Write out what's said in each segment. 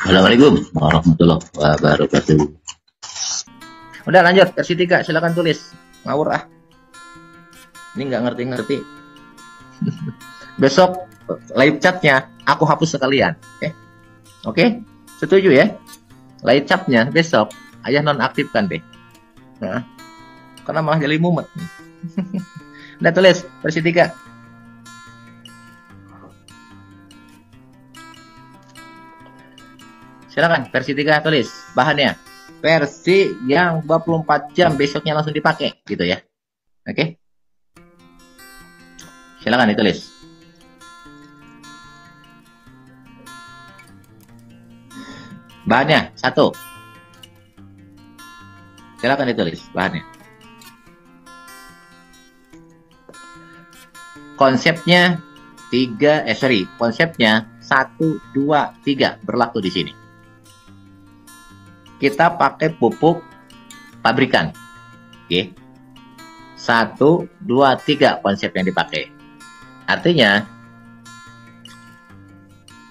Assalamualaikum warahmatullahi wabarakatuh. Udah lanjut versi 3, silakan tulis. Ngawur ah. Ini nggak ngerti-ngerti. Besok live chatnya aku hapus sekalian. Oke? Setuju ya? Live chatnya besok ayah nonaktifkan deh. Nah, karena malah jadi mumet. Udah tulis versi 3. Silakan versi 3 tulis bahannya. Versi yang 24 jam besoknya langsung dipakai gitu ya. Oke? Silakan ditulis. Bahannya 1. Silakan ditulis bahannya. Konsepnya konsepnya 1, 2, 3 berlaku di sini. Kita pakai pupuk pabrikan. Oke. 1, 2, 3 konsep yang dipakai. Artinya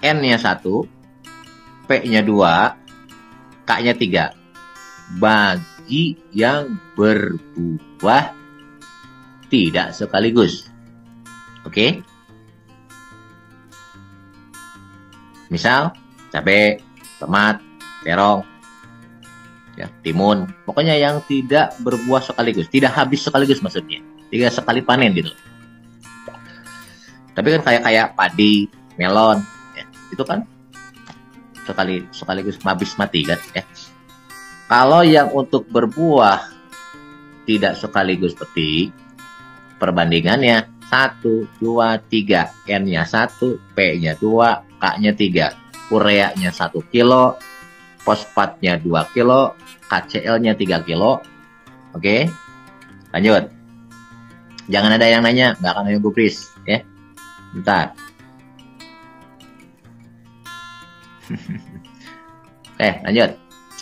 N-nya 1, P-nya 2, K-nya 3. Bagi yang berbuah tidak sekaligus. Oke? Misal cabai, tomat, terong, ya, timun, pokoknya yang tidak berbuah sekaligus, tidak habis sekaligus maksudnya, tidak sekali panen gitu. Tapi kan kayak padi, melon, ya, itu kan sekaligus habis mati kan, ya. Kalau yang untuk berbuah tidak sekaligus petik, perbandingannya 1, 2, 3, N-nya 1, P-nya 2, K-nya 3, ureanya 1 kilo, fosfatnya 2 kilo, KCl-nya 3 kilo. Oke, lanjut. Jangan ada yang nanya, nggak akan ada yang gubris, ya. Bentar. Oke, lanjut.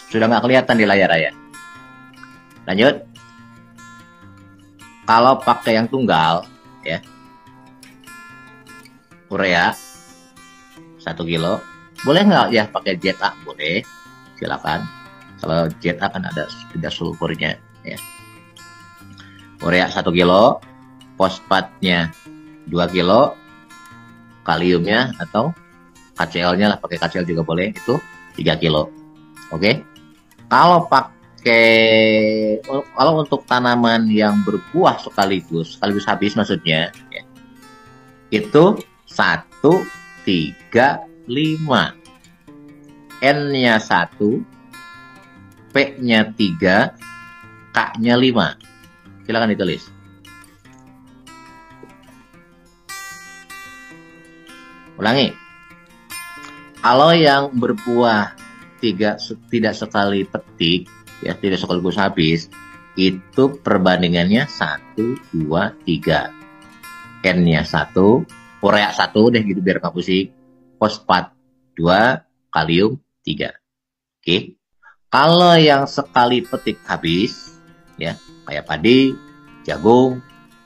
Sudah nggak kelihatan di layar ya. Lanjut. Kalau pakai yang tunggal, ya, urea 1 kilo. Boleh nggak ya pakai ZA? Boleh, silakan. Kalau ZA kan ada sulfurnya, ya. Urea 1 kilo, fosfatnya 2 kilo, kaliumnya atau KCl-nya lah, pakai KCl juga boleh, itu 3 kilo. Oke. Kalau untuk tanaman yang berbuah sekaligus habis maksudnya, ya, itu 1, 3, 5. N-nya 1, P-nya 3, K-nya 5. Silakan ditulis. Ulangi. Kalau yang berbuah tidak sekali petik, ya, tidak sekaligus habis, itu perbandingannya 1, 2, 3. N-nya 1, urea 1 deh gitu biar nggak pusing, fosfat 2, kalium 3. Oke. Kalau yang sekali petik habis, ya, kayak padi, jagung,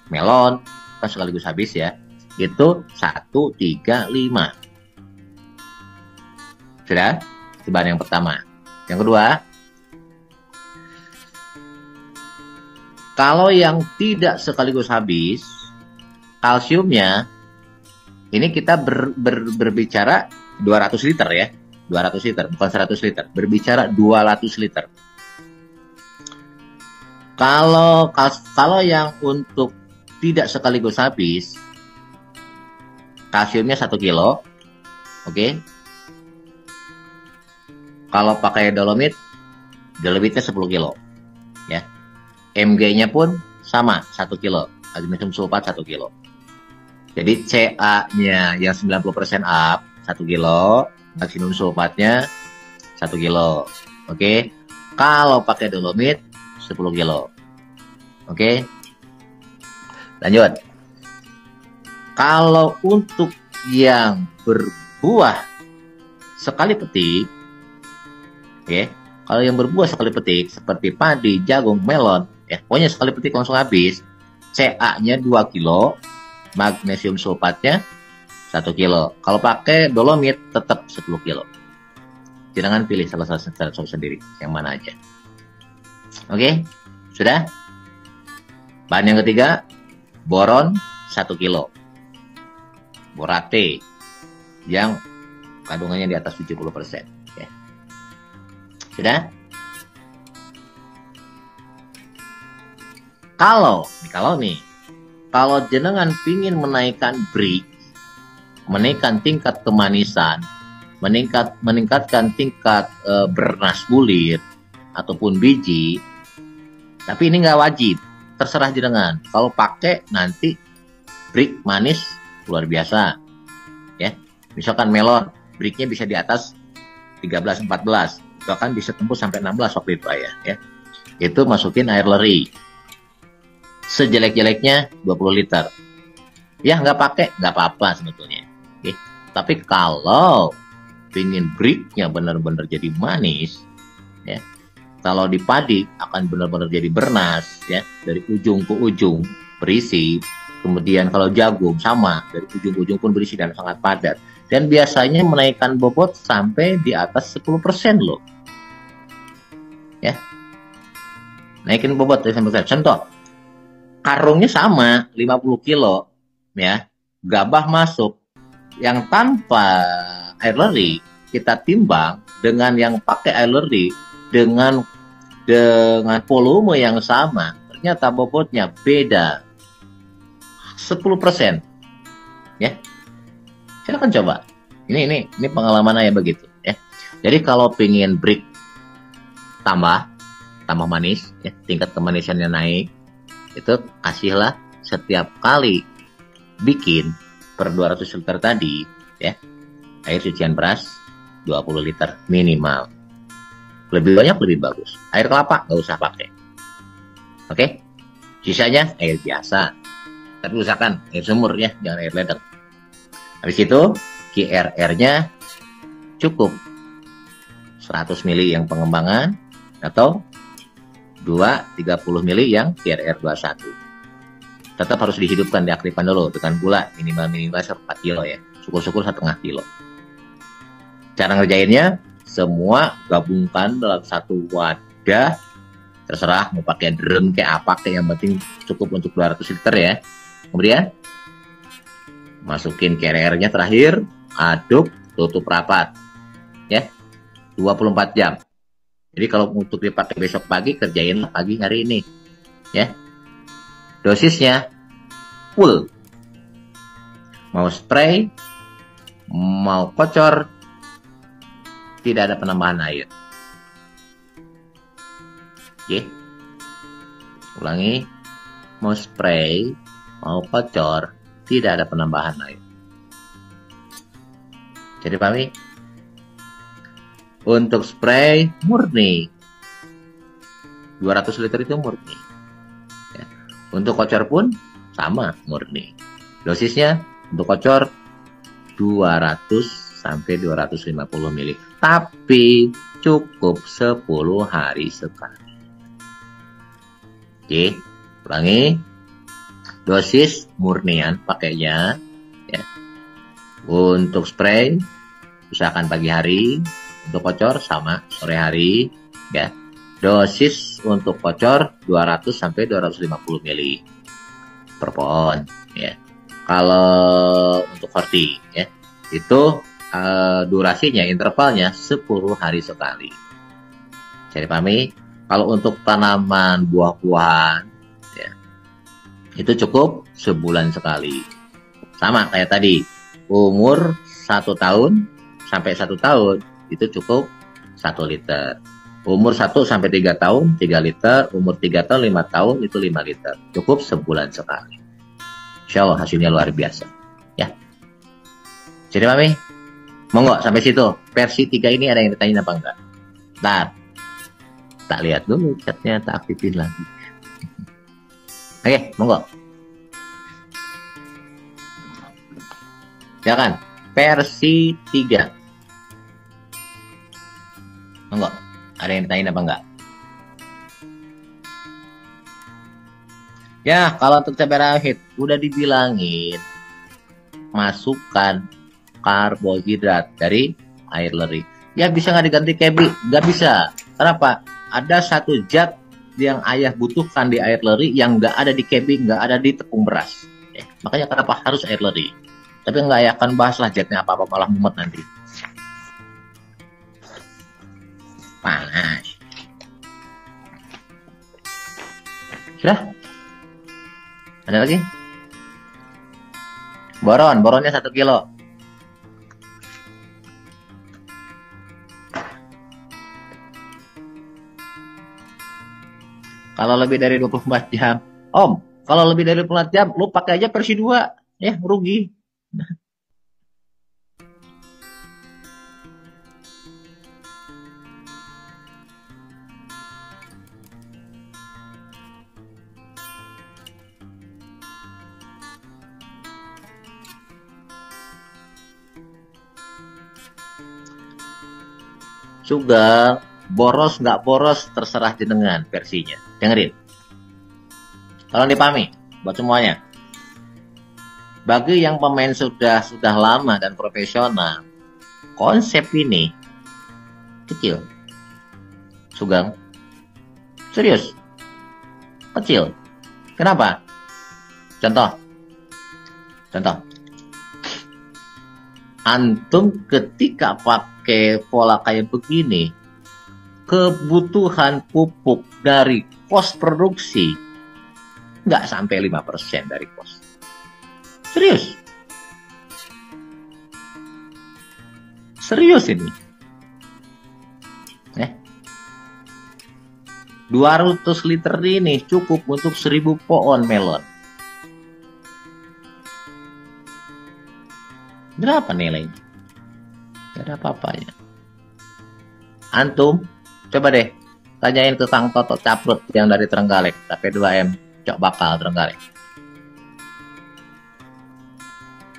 melon, kan sekaligus habis ya, itu 1, 3, 5. Sudah? Itu bahan yang pertama. Yang kedua, kalau yang tidak sekaligus habis, kalsiumnya, ini kita berbicara 200 liter ya. 200 liter, bukan 100 liter. Berbicara 200 liter. Kalau yang untuk tidak sekaligus habis, kalsiumnya 1 kilo. Oke. Kalau pakai dolomitnya 10 kilo. Ya. Mg-nya pun sama, 1 kilo. Magnesium sulfat 1 kilo. Jadi Ca-nya yang 90% up, 1 kilo. Magnesium sulfatnya 1 kilo. Oke. Kalau pakai dolomit 10 kilo. Oke. Lanjut. Kalau untuk yang berbuah sekali petik, oke, kalau yang berbuah sekali petik seperti padi, jagung, melon, ya, pokoknya sekali petik langsung habis, Ca-nya 2 kilo, magnesium sulfatnya 1 kilo. Kalau pakai dolomit tetap 10 kilo. Jangan pilih salah satu sendiri, yang mana aja. Oke, sudah? Bahan yang ketiga, boron 1 kilo. Borate yang kandungannya di atas 70%. Ya. Sudah? Kalau jenengan pingin menaikkan BRIC, menaikkan tingkat kemanisan, meningkatkan tingkat bernas bulir ataupun biji, tapi ini nggak wajib, terserah jenengan. Kalau pakai nanti BRIC manis luar biasa, ya. Misalkan melon, BRIC-nya bisa di atas 13-14, bahkan bisa tembus sampai 16 waktu itu ya. Itu masukin air leri. Sejelek-jeleknya 20 liter. Ya nggak pakai, nggak apa-apa sebetulnya. Oke. Tapi kalau ingin BRIC-nya benar-benar jadi manis, ya, kalau di padi akan benar-benar jadi bernas, ya, dari ujung ke ujung berisi. Kemudian kalau jagung sama, dari ujung ke ujung pun berisi dan sangat padat. Dan biasanya menaikkan bobot sampai di atas 10% loh. Ya. Naikin bobot dari 10%. Contoh, karungnya sama, 50 kilo, ya, gabah masuk, yang tanpa air leri, kita timbang dengan yang pakai air leri, dengan volume yang sama, ternyata bobotnya beda 10%, ya. Silakan coba. Ini pengalaman saya begitu, ya. Jadi kalau pengen BRIC tambah manis, ya, tingkat kemanisannya naik, itu kasihlah setiap kali bikin per 200 liter tadi, ya, air cucian beras 20 liter minimal. Lebih banyak lebih bagus. Air kelapa nggak usah pakai. Oke? Sisanya air biasa. Tapi usahakan air sumur, ya, jangan air ledeng. Habis itu QRR-nya cukup 100 mili yang pengembangan atau 30 mili yang QRR 21. Tetap harus dihidupkan, diaktifkan dulu dengan gula minimal 4 kilo, ya. Syukur-syukur 1,5 kilo. Cara ngerjainnya, semua gabungkan dalam satu wadah. Terserah mau pakai drum kayak apa, kayak yang penting cukup untuk 200 liter, ya. Kemudian masukin QRR-nya terakhir, aduk, tutup rapat, ya, 24 jam. Jadi kalau untuk dipakai besok pagi, kerjain pagi hari ini, ya. Dosisnya full. Mau spray, mau kocor, tidak ada penambahan air. Oke. Ulangi, mau spray, mau kocor, tidak ada penambahan air. Jadi pahami? Untuk spray murni 200 liter itu murni, ya. Untuk kocor pun sama, murni. Dosisnya untuk kocor 200 sampai 250 mili, tapi cukup 10 hari sekali. Oke, ulangi. Dosis murnian pakainya, ya. Untuk spray usahakan pagi hari. Untuk kocor sama sore hari, ya. Dosis untuk kocor 200 sampai 250 mili per pohon, ya. Kalau untuk horti, ya, itu durasinya, intervalnya 10 hari sekali. Jadi pahami? Kalau untuk tanaman buah-buahan, ya, itu cukup sebulan sekali. Sama kayak tadi, umur 1 tahun sampai 1 tahun itu cukup 1 liter. Umur 1 sampai 3 tahun 3 liter, umur 3 tahun 5 tahun itu 5 liter. Cukup sebulan sekali. Insya Allah hasilnya luar biasa, ya. Jadi Mami, monggo sampai situ. Versi 3 ini ada yang ditanya apa enggak? Ntar tak lihat dulu chatnya, tak aktifin lagi. Oke, monggo. Silakan. Versi 3. Monggo, ada yang ditanya apa enggak? Ya, kalau untuk cabai rawit udah dibilangin masukkan karbohidrat dari air leri. Ya bisa nggak diganti KB? Nggak bisa. Kenapa? Ada satu zat yang ayah butuhkan di air leri yang nggak ada di KB, nggak ada di tepung beras. Ya, makanya kenapa harus air leri. Tapi nggak ayah akan bahas lah zatnya apa-apa, malah mumet nanti. Panas. Sudah? Ada lagi? Boronnya 1 kilo. Kalau lebih dari 24 jam. Om, kalau lebih dari 24 jam, lu pakai aja versi 2. Ya, rugi. Juga boros nggak boros terserah jenengan versinya. Dengerin. Tolong dipahami buat semuanya. Bagi yang pemain sudah lama dan profesional, konsep ini kecil. Sugeng. Serius. Kecil. Kenapa? Contoh. Antum ketika pakai pola kayak begini, kebutuhan pupuk dari kos produksi nggak sampai 5% dari kos. Serius ini. 200 liter ini cukup untuk 1000 pohon melon. Berapa nilainya? Gak ada apa-apanya. Antum, coba deh tanyain ke Kang Toto Caprut yang dari Trenggalek, KP2M, Cok Bakal Trenggalek.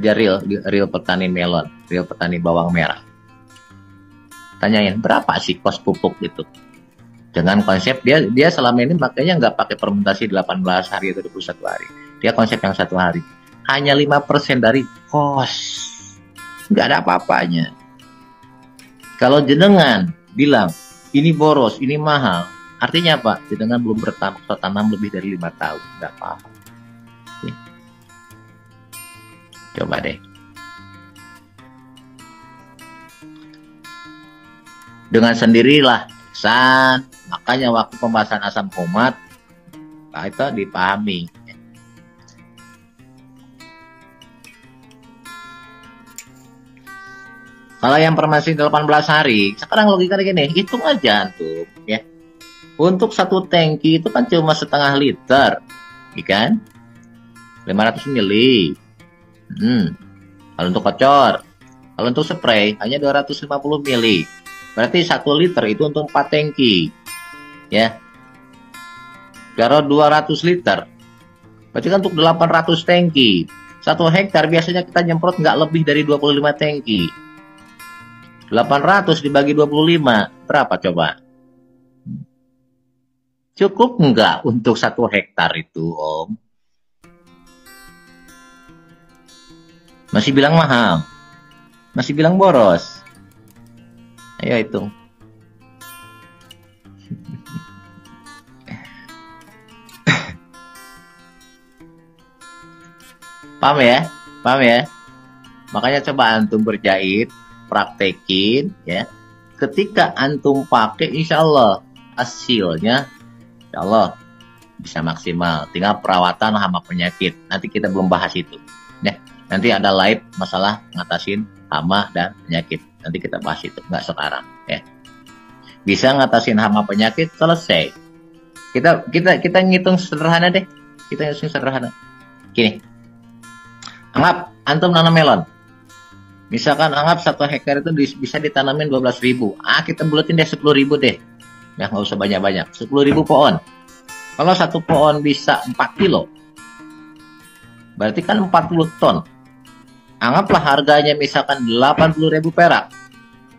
Dia real petani melon, real petani bawang merah. Tanyain berapa sih kos pupuk itu? Dengan konsep dia selama ini makanya nggak pakai fermentasi 18 hari atau 21 hari. Dia konsep yang 1 hari. Hanya 5% dari kos. Nggak ada apa-apanya. Kalau jenengan bilang ini boros, ini mahal, artinya apa? Jenengan belum bertanam lebih dari 5 tahun, nggak apa-apa. Oke. Coba deh. Dengan sendirilah, makanya waktu pembahasan asam komat, itu dipahami. Kalau yang fermentasi 18 hari, sekarang logikanya gini, hitung aja antum, ya. Untuk 1 tangki itu kan cuma setengah liter, ikan 500 ml. Kalau untuk kocor, kalau untuk spray hanya 250 ml. Berarti 1 liter itu untuk 4 tangki, ya. Kalau 200 liter, berarti kan untuk 800 tangki. 1 hektar biasanya kita nyemprot nggak lebih dari 25 tangki. 800 dibagi 25, berapa coba? Cukup nggak untuk 1 hektar itu, Om? Masih bilang mahal? Masih bilang boros? Ayo hitung. Paham ya? Paham ya? Makanya coba antum berjahit, praktekin ya. Ketika antum pakai, insya Allah hasilnya insya Allah bisa maksimal. Tinggal perawatan hama penyakit. Nanti kita belum bahas itu ya. Nanti ada live masalah ngatasin hama dan penyakit. Nanti kita bahas itu, nggak sekarang ya. Bisa ngatasin hama penyakit, selesai. Kita ngitung sederhana deh. Kita ngitung sederhana. Gini. Anggap antum nanam melon. Misalkan anggap 1 hektar itu bisa ditanamin 12.000. Kita bulatin deh 10.000 deh. Ya nggak usah banyak-banyak. 10.000 pohon. Kalau 1 pohon bisa 4 kilo. Berarti kan 40 ton. Anggaplah harganya misalkan 80.000 perak.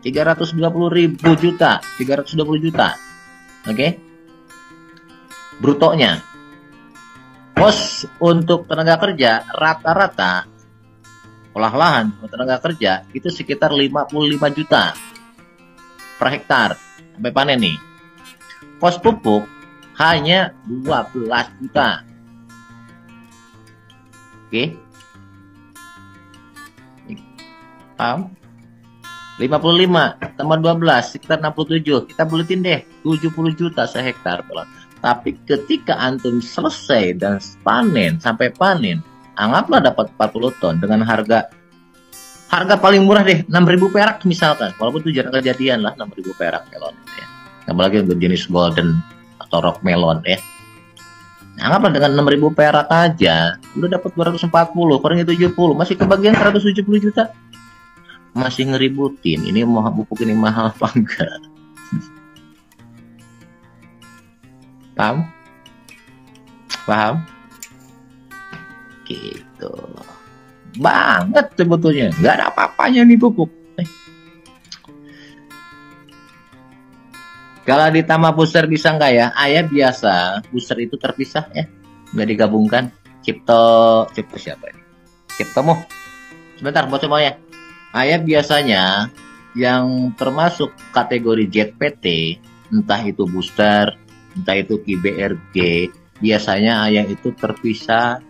320.000 juta. 320 juta. Oke? Brutonya. Kos untuk tenaga kerja rata-rata olah lahan tenaga kerja itu sekitar 55 juta. per hektar sampai panen nih. Kos pupuk hanya 12 juta. Oke. Paham? 55 tambah 12 sekitar 67. Kita buletin deh 70 juta sehektar. Tapi ketika antum selesai dan panen sampai panen, anggaplah dapat 40 ton dengan harga paling murah deh 6.000 perak misalkan. Walaupun itu jarang kejadian lah 6.000 perak melon ya. Apalagi untuk jenis golden atau rock melon ya. Anggaplah dengan 6.000 perak aja udah dapat 240, kurangi 70 masih kebagian 170 juta. Masih ngeributin ini mau pupuk ini mahal apa enggak. Paham gitu banget sebetulnya, nggak ada apa-apanya nih pupuk. Kalau ditambah booster bisa nggak ya? Ayah biasa booster itu terpisah ya, nggak digabungkan. Cipto siapa ini? Ciptomo. Sebentar, buat semuanya. Ayah biasanya yang termasuk kategori JPT, entah itu booster, entah itu KBRG, biasanya ayah itu terpisah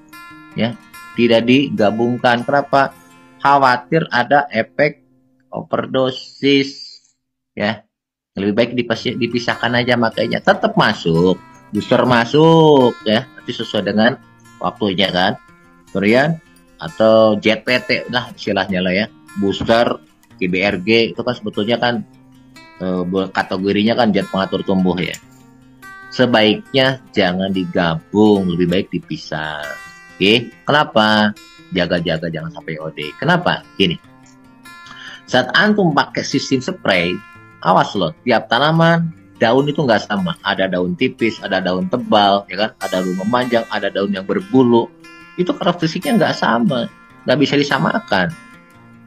ya, tidak digabungkan. Kenapa? Khawatir ada efek overdosis ya. Lebih baik dipisahkan aja, makanya tetap masuk booster masuk ya, nanti sesuai dengan waktunya kan. Kemudian atau JPT lah istilahnya lah ya, booster KBRG itu kan sebetulnya kan kategorinya kan zat pengatur tumbuh ya. Sebaiknya jangan digabung, lebih baik dipisah. Oke, kenapa? Jaga-jaga jangan sampai OD. Kenapa? Gini, saat antum pakai sistem spray, awas loh, tiap tanaman daun itu nggak sama. Ada daun tipis, ada daun tebal, ya kan? Ada daun memanjang, ada daun yang berbulu. Itu karakteristiknya nggak sama, nggak bisa disamakan.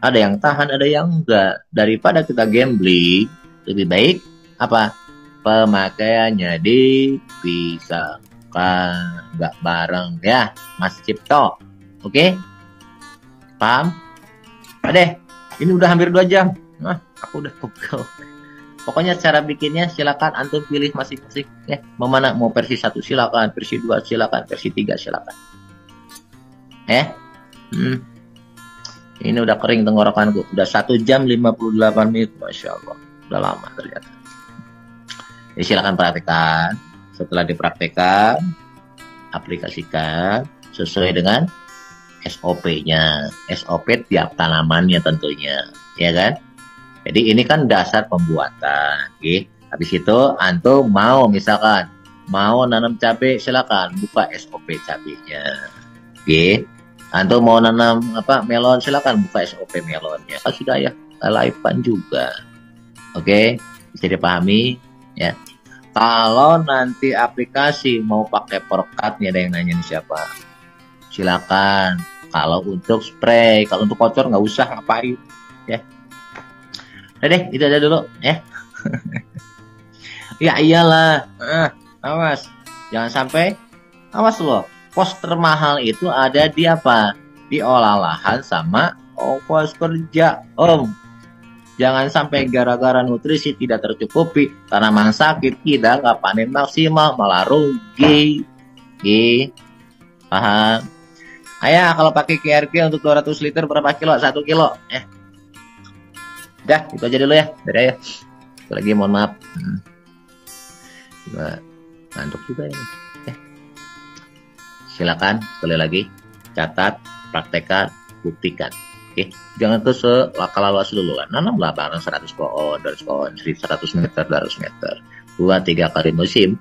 Ada yang tahan, ada yang enggak. Daripada kita gambling, lebih baik apa? Pemakaiannya dipisahkan, nggak bareng ya, Mas Cipto. Oke? Paham? Adeh, ini udah hampir 2 jam. Nah, aku udah pegel. Pokoknya cara bikinnya silakan antum pilih masing-masing ya. Mau mana? Mau versi 1 silakan, versi 2 silakan, versi 3 silakan. Ini udah kering tenggorokanku. Udah 1 jam 58 menit, Masya Allah. Udah lama ternyata. Jadi silakan praktekkan. Setelah dipraktekkan, aplikasikan sesuai dengan SOP-nya. SOP tiap tanamannya tentunya, ya kan? Jadi ini kan dasar pembuatan. Oke. Habis itu antum mau misalkan mau nanam cabai, silakan buka SOP cabainya. Oke. Antum mau nanam melon, silakan buka SOP melonnya. Kan sudah ya live-an juga. Oke, bisa dipahami ya. Kalau nanti aplikasi mau pakai perkat nih, ada yang nanya nih siapa? Silakan. Kalau untuk spray, kalau untuk kotor nggak usah ngapain ya. Udah deh, itu aja dulu ya. Ya iyalah, awas, jangan sampai, awas loh. Kos termahal itu ada di apa? Di olah lahan sama ongkos kerja, Om. Jangan sampai gara-gara nutrisi tidak tercukupi, tanaman sakit, kita nggak panen maksimal, malah rugi. Paham? Ayah, kalau pakai KRG untuk 200 liter berapa kilo? 1 kilo. Udah, itu aja dulu ya dari ayah. Lagi mohon maaf. Ngantuk juga ya. Silakan sekali lagi catat, praktekkan, buktikan. Oke, jangan ke selaka-lawas dulu kan. Nanamlah bareng 100 pohon, 200 pohon, 100 meter, 200 meter. 2-3 kali musim.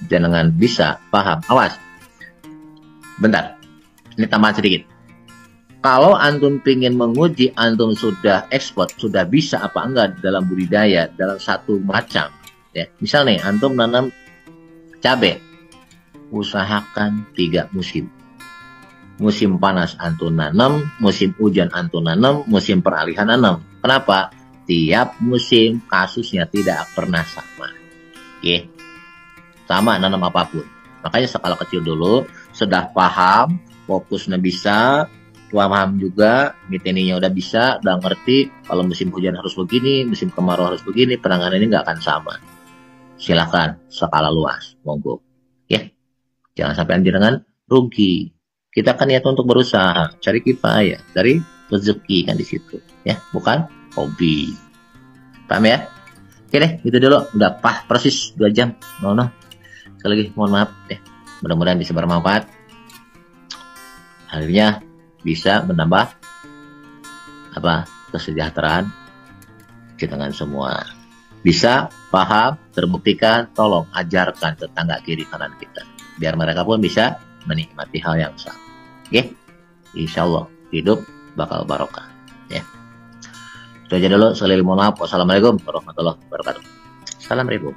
Jangan bisa paham. Awas. Bentar. Ini tambahan sedikit. Kalau antum ingin menguji antum sudah ekspor, sudah bisa apa enggak dalam budidaya dalam satu macam. Ya, misal nih antum nanam cabai, usahakan 3 musim. Musim panas antum nanam, musim hujan antum nanam, musim peralihan nanam. Kenapa? Tiap musim kasusnya tidak pernah sama. Oke, sama nanam apapun. Makanya skala kecil dulu, sudah paham, fokusnya bisa. paham juga, miteninya udah bisa, udah ngerti kalau musim hujan harus begini, musim kemarau harus begini, penanganan ini nggak akan sama. Silakan skala luas, monggo. Ya, jangan sampai dengan rugi. Kita kan niat untuk berusaha, cari kifayah, cari rezeki kan di situ, ya, bukan hobi. Paham ya? Oke deh, itu dulu. Udah persis 2 jam. No. Sekali lagi mohon maaf ya. Mudah-mudahan bisa bermanfaat. Akhirnya bisa menambah kesejahteraan kita dengan semua. Bisa paham, terbuktikan, tolong ajarkan tetangga kiri kanan kita. Biar mereka pun bisa menikmati hal yang sama. Oke? Insya Allah hidup bakal barokah. Ya. Itu aja dulu. Sekali lagi mohon maaf. Wassalamualaikum warahmatullahi wabarakatuh. Salam ribu.